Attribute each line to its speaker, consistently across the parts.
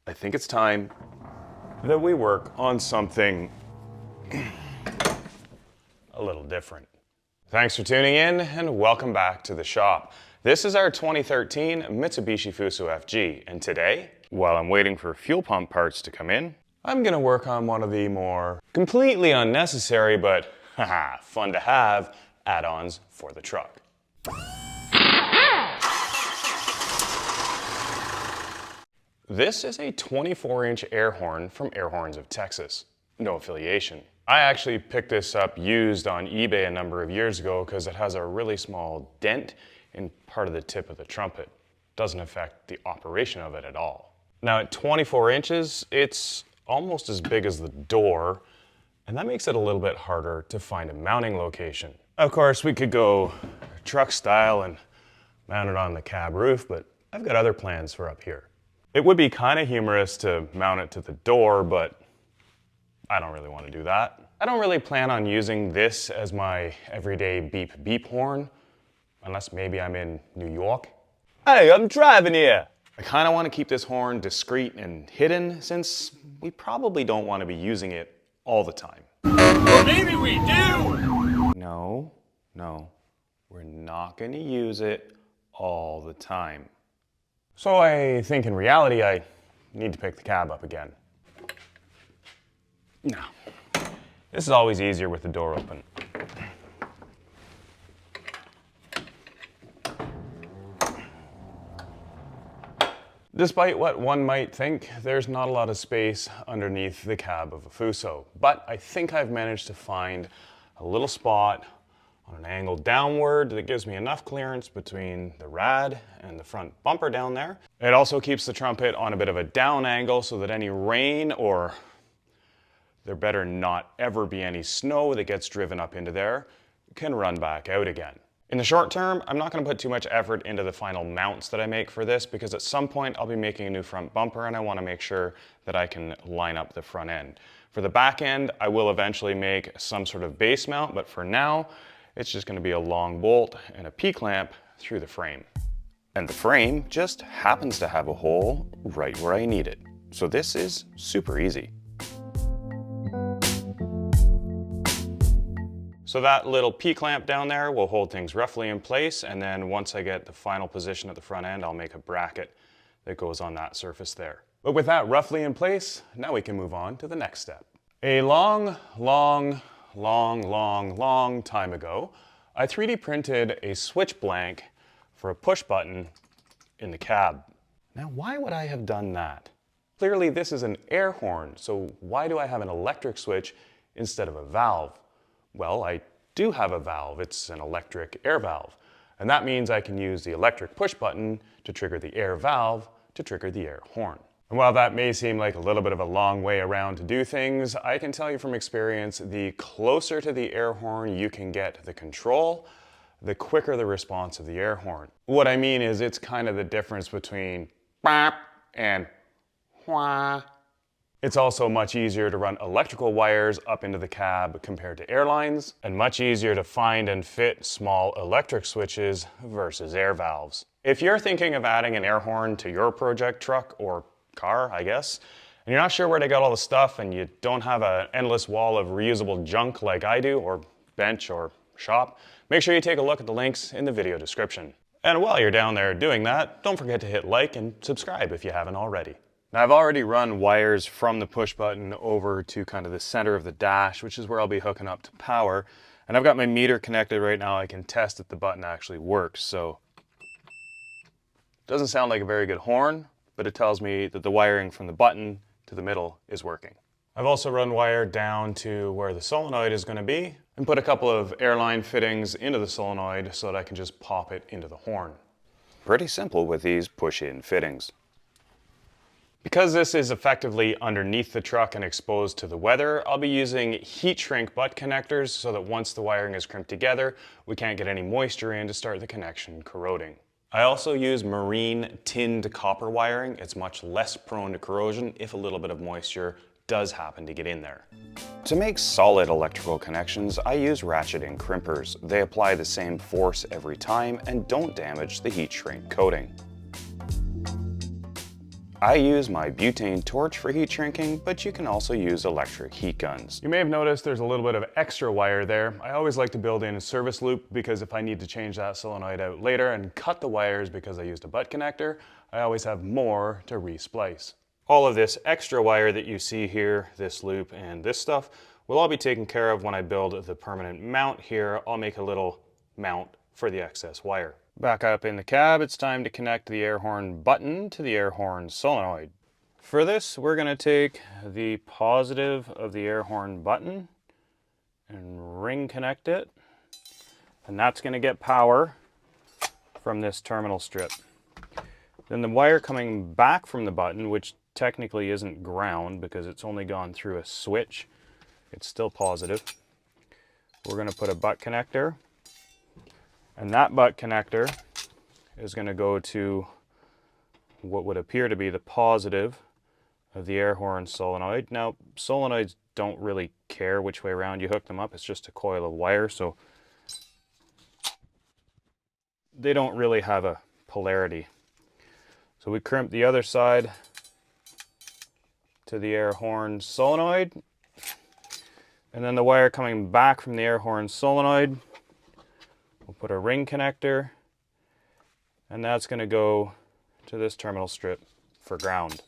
Speaker 1: I think it's time that we work on something a little different. Thanks for tuning in and welcome back to the shop. This is our 2013 Mitsubishi Fuso FG, and today, while I'm waiting for fuel pump parts to come in, I'm gonna work on one of the more completely unnecessary but fun to have add-ons for the truck. This is a 24-inch air horn from Air Horns of Texas. No affiliation. I actually picked this up used on eBay a number of years ago because it has a really small dent in part of the tip of the trumpet. Doesn't affect the operation of it at all. Now at 24 inches, it's almost as big as the door, and that makes it a little bit harder to find a mounting location. Of course, we could go truck style and mount it on the cab roof, but I've got other plans for up here. It would be kind of humorous to mount it to the door, but I don't really want to do that. I don't really plan on using this as my everyday beep beep horn, unless maybe I'm in New York. Hey, I'm driving here. I kind of want to keep this horn discreet and hidden since we probably don't want to be using it all the time.
Speaker 2: Well, maybe we do!
Speaker 1: No, we're not going to use it all the time. So I think in reality I need to pick the cab up again. No, this is always easier with the door open. Despite what one might think, there's not a lot of space underneath the cab of a Fuso, but I think I've managed to find a little spot on an angle downward that gives me enough clearance between the rad and the front bumper down there. It also keeps the trumpet on a bit of a down angle so that any rain, or there better not ever be any snow that gets driven up into there, can run back out again. In the short term, I'm not going to put too much effort into the final mounts that I make for this because at some point I'll be making a new front bumper and I want to make sure that I can line up the front end. For the back end, I will eventually make some sort of base mount, but for now, it's just going to be a long bolt and a P-clamp through the frame. And the frame just happens to have a hole right where I need it. So this is super easy. So that little P-clamp down there will hold things roughly in place, and then once I get the final position at the front end, I'll make a bracket that goes on that surface there. But with that roughly in place, now we can move on to the next step. A long time ago, I 3D printed a switch blank for a push button in the cab. Now, why would I have done that? Clearly, this is an air horn, so why do I have an electric switch instead of a valve? Well, I do have a valve. It's an electric air valve, and that means I can use the electric push button to trigger the air valve to trigger the air horn. And while that may seem like a little bit of a long way around to do things, I can tell you from experience, the closer to the air horn you can get the control, the quicker the response of the air horn. What I mean is it's kind of the difference between bop and wah. It's also much easier to run electrical wires up into the cab compared to Airlines, and much easier to find and fit small electric switches versus air valves. If you're thinking of adding an air horn to your project truck or car, I guess, and you're not sure where to get all the stuff and you don't have an endless wall of reusable junk like I do, or bench or shop, make sure you take a look at the links in the video description. And while you're down there doing that, don't forget to hit like and subscribe if you haven't already. Now I've already run wires from the push button over to kind of the center of the dash, which is where I'll be hooking up to power. And I've got my meter connected right now. I can test that the button actually works. So it doesn't sound like a very good horn, but it tells me that the wiring from the button to the middle is working. I've also run wire down to where the solenoid is going to be and put a couple of airline fittings into the solenoid so that I can just pop it into the horn. Pretty simple with these push-in fittings. Because this is effectively underneath the truck and exposed to the weather, I'll be using heat shrink butt connectors so that once the wiring is crimped together, we can't get any moisture in to start the connection corroding. I also use marine tinned copper wiring. It's much less prone to corrosion if a little bit of moisture does happen to get in there. To make solid electrical connections, I use ratcheting crimpers. They apply the same force every time and don't damage the heat shrink coating. I use my butane torch for heat shrinking, but you can also use electric heat guns. You may have noticed there's a little bit of extra wire there. I always like to build in a service loop because if I need to change that solenoid out later and cut the wires because I used a butt connector, I always have more to resplice. All of this extra wire that you see here, this loop and this stuff, will all be taken care of when I build the permanent mount here. I'll make a little mount for the excess wire. Back up in the cab, it's time to connect the air horn button to the air horn solenoid. For this, we're going to take the positive of the air horn button and ring connect it. And that's going to get power from this terminal strip. Then the wire coming back from the button, which technically isn't ground because it's only gone through a switch, it's still positive. We're going to put a butt connector. And that butt connector is going to go to what would appear to be the positive of the air horn solenoid. Now, solenoids don't really care which way around you hook them up. It's just a coil of wire, so they don't really have a polarity. So we crimp the other side to the air horn solenoid. And then the wire coming back from the air horn solenoid, we'll put a ring connector, and that's going to go to this terminal strip for ground.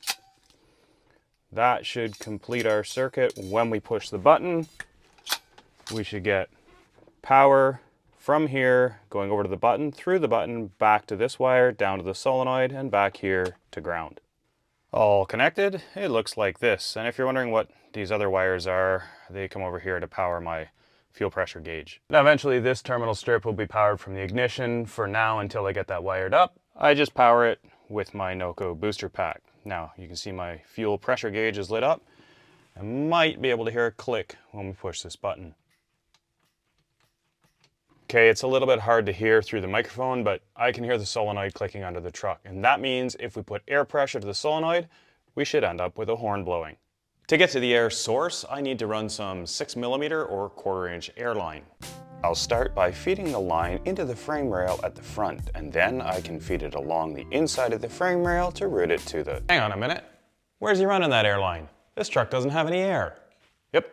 Speaker 1: That should complete our circuit. When we push the button, we should get power from here, going over to the button, through the button, back to this wire, down to the solenoid, and back here to ground. All connected, it looks like this. And if you're wondering what these other wires are, they come over here to power my fuel pressure gauge. Now eventually this terminal strip will be powered from the ignition. For now, until I get that wired up, I just power it with my NOCO booster pack. Now you can see my fuel pressure gauge is lit up. I might be able to hear a click when we push this button. Okay, it's a little bit hard to hear through the microphone, but I can hear the solenoid clicking under the truck. And that means if we put air pressure to the solenoid, we should end up with a horn blowing. To get to the air source, I need to run some 6mm or 1/4" air line. I'll start by feeding the line into the frame rail at the front, and then I can feed it along the inside of the frame rail to route it to the... Hang on a minute. Where's he running that airline? This truck doesn't have any air. Yep,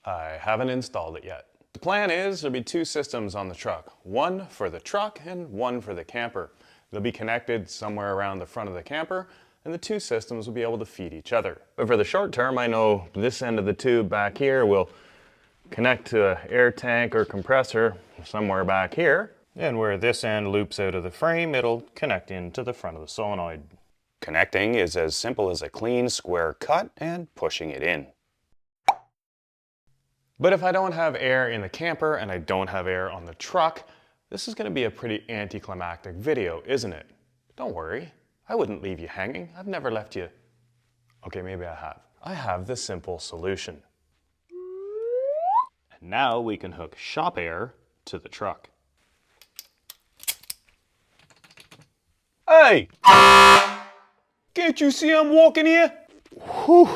Speaker 1: I haven't installed it yet. The plan is there'll be two systems on the truck, one for the truck and one for the camper. They'll be connected somewhere around the front of the camper, and the two systems will be able to feed each other. But for the short term, I know this end of the tube back here will connect to an air tank or compressor somewhere back here. And where this end loops out of the frame, it'll connect into the front of the solenoid. Connecting is as simple as a clean square cut and pushing it in. But if I don't have air in the camper and I don't have air on the truck, this is going to be a pretty anticlimactic video, isn't it? Don't worry. I wouldn't leave you hanging. I've never left you... Okay, maybe I have. I have the simple solution. And now we can hook shop air to the truck. Hey! Can't you see I'm walking here? Whew.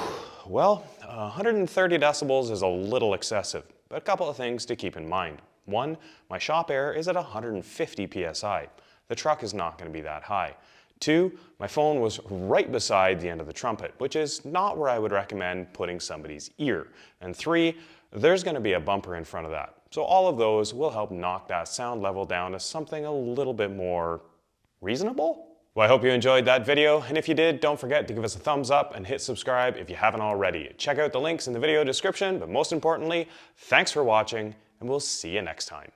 Speaker 1: Well, 130 decibels is a little excessive, but a couple of things to keep in mind. One, my shop air is at 150 psi. The truck is not going to be that high. Two, my phone was right beside the end of the trumpet, which is not where I would recommend putting somebody's ear. And three, there's going to be a bumper in front of that. So all of those will help knock that sound level down to something a little bit more reasonable. Well, I hope you enjoyed that video, and if you did, don't forget to give us a thumbs up and hit subscribe if you haven't already. Check out the links in the video description, but most importantly, thanks for watching, and we'll see you next time.